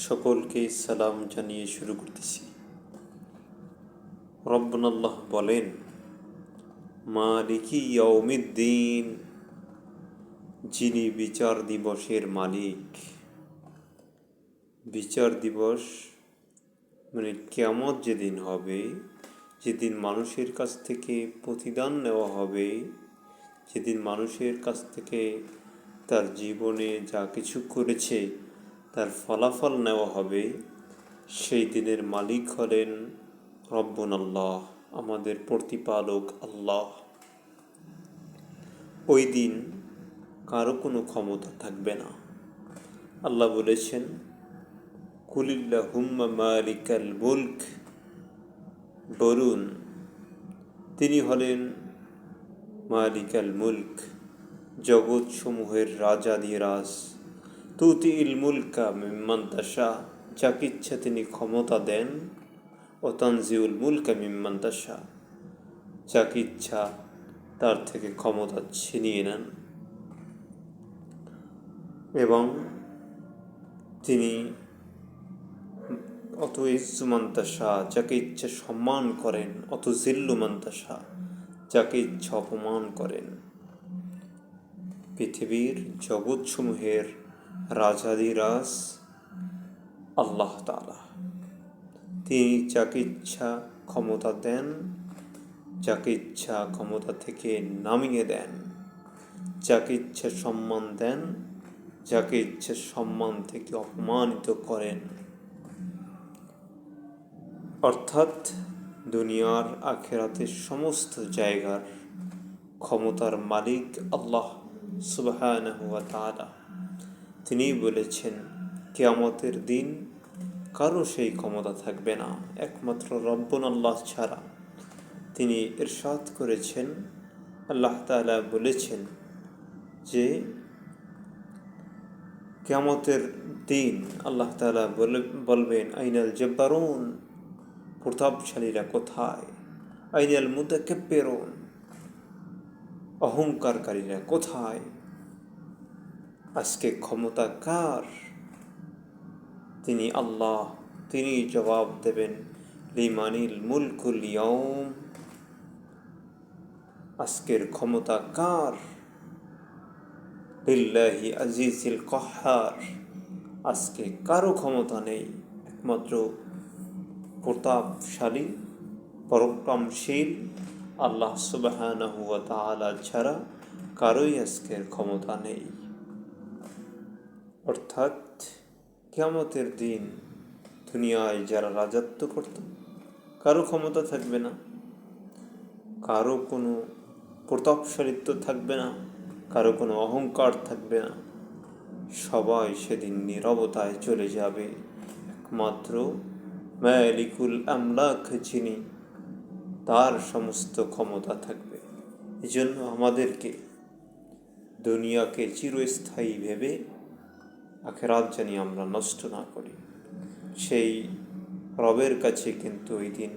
সকলকে সালাম জানিয়ে শুরু করতেছি। রব্বুনা আল্লাহ বলেন, মালিকি ইয়াউমিদ্দিন, যিনি বিচার দিবসের মালিক। বিচার দিবস মানে কিয়ামত যেদিন হবে, যেদিন মানুষের কাছ থেকে প্রতিদান নেওয়া হবে, যেদিন মানুষের কাছ থেকে তার জীবনে যা কিছু করেছে তার ফলাফল নেওয়া হবে, সেই দিনের মালিক হলেন রব্বুনা আল্লাহ, আমাদের প্রতিপালক আল্লাহ। ওই দিন কারো কোনো ক্ষমতা থাকবে না। আল্লাহ বলেছেন, কুলিল্লাহুম্মা মালিকাল মুলক, বলুন তিনি হলেন মালিকাল মুলক, জগৎ সমূহের রাজাধিরাজ। তুতিল মুলকা মিম্মান তাশা, যাকে ইচ্ছা তিনি ক্ষমতা দেন। ও তানজিউল মুলকা মিম্মান তাশা, যাকে ইচ্ছা তার থেকে ক্ষমতা ছিনিয়ে নেন। এবং তিনি অত ইজ্জু মান তাশা, যাকে ইচ্ছা সম্মান করেন। অত জিল্লু মান তাশা, যাকে ইচ্ছা অপমান করেন। পৃথিবীর জগৎসমূহের রাজাধিরাজ আল্লাহ তাআলা। তিনি যাকে ইচ্ছা ক্ষমতা দেন, যাকে ইচ্ছা ক্ষমতা থেকে নামিয়ে দেন, যাকে ইচ্ছা সম্মান দেন, যাকে ইচ্ছা সম্মান থেকে অপমানিত করেন। অর্থাৎ দুনিয়ার আখিরাতের সমস্ত জায়গার ক্ষমতার মালিক আল্লাহ সুবহানাহু ওয়া তাআলা। তিনিই বলেছেন, কিয়ামতের দিন কারো সেই ক্ষমতা থাকবে না একমাত্র রব্বুনা আল্লাহ ছাড়া। তিনি ইরশাদ করেছেন, আল্লাহ তাআলা বলেছেন যে কিয়ামতের দিন আল্লাহ তাআলা বলবেন, আইনাল জব্বারুন, প্রতাপশালীরা কোথায়? আইনাল মুতাকাব্বিরুন, অহংকারকারীরা কোথায়? আজকে ক্ষমতা কার? তিনি আল্লাহ। তিনি জবাব দেবেন, লিমানিল মুলকুল ইয়াউম, আজকের ক্ষমতা কার? লিল্লাহি আজিজিল কাহ্হার, আজকে কারো ক্ষমতা নেই, একমাত্র প্রতাপশালী পরাক্রমশীল আল্লাহ সুবহানাহু ওয়া তাআলা ছাড়া কারোই আজকের ক্ষমতা নেই। অর্থাৎ কিয়ামতের দিন দুনিয়ায় যারা রাজত্ব করত, কারো ক্ষমতা থাকবে না, কারো কোনো প্রতাপশালিত্ব থাকবে না, কারো কোনো অহংকার থাকবে না। সবাই সেদিন নীরবতায় চলে যাবে। একমাত্র মালিকুল আমলাক যিনি, তার সমস্ত ক্ষমতা থাকবে। এজন্য আমাদেরকে দুনিয়াকে চিরস্থায়ী ভেবে আখিরাত জানি আমরা নষ্ট না করি। সেই রবের কাছে কিন্তু ওই দিন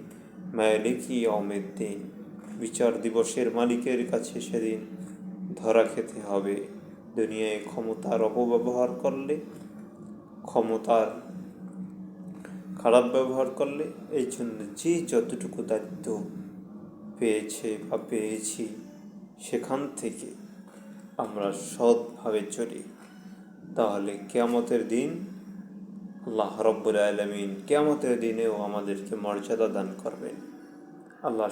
মালিকি ইয়াউমিদ্দিন, বিচার দিবসের মালিকের কাছে সেদিন ধরা খেতে হবে। দুনিয়ায় ক্ষমতার অপব্যবহার করলে, ক্ষমতার খারাপ ব্যবহার করলে, এই জন্য যে যতটুকু দায়িত্ব পেয়েছে বা পেয়েছি সেখান থেকে আমরা সৎভাবে চলি, তাহলে কিয়ামতের দিন আল্লাহ রাব্বুল আলামিন কিয়ামতের দিনেও আমাদেরকে মর্যাদা দান করবেন। আল্লাহ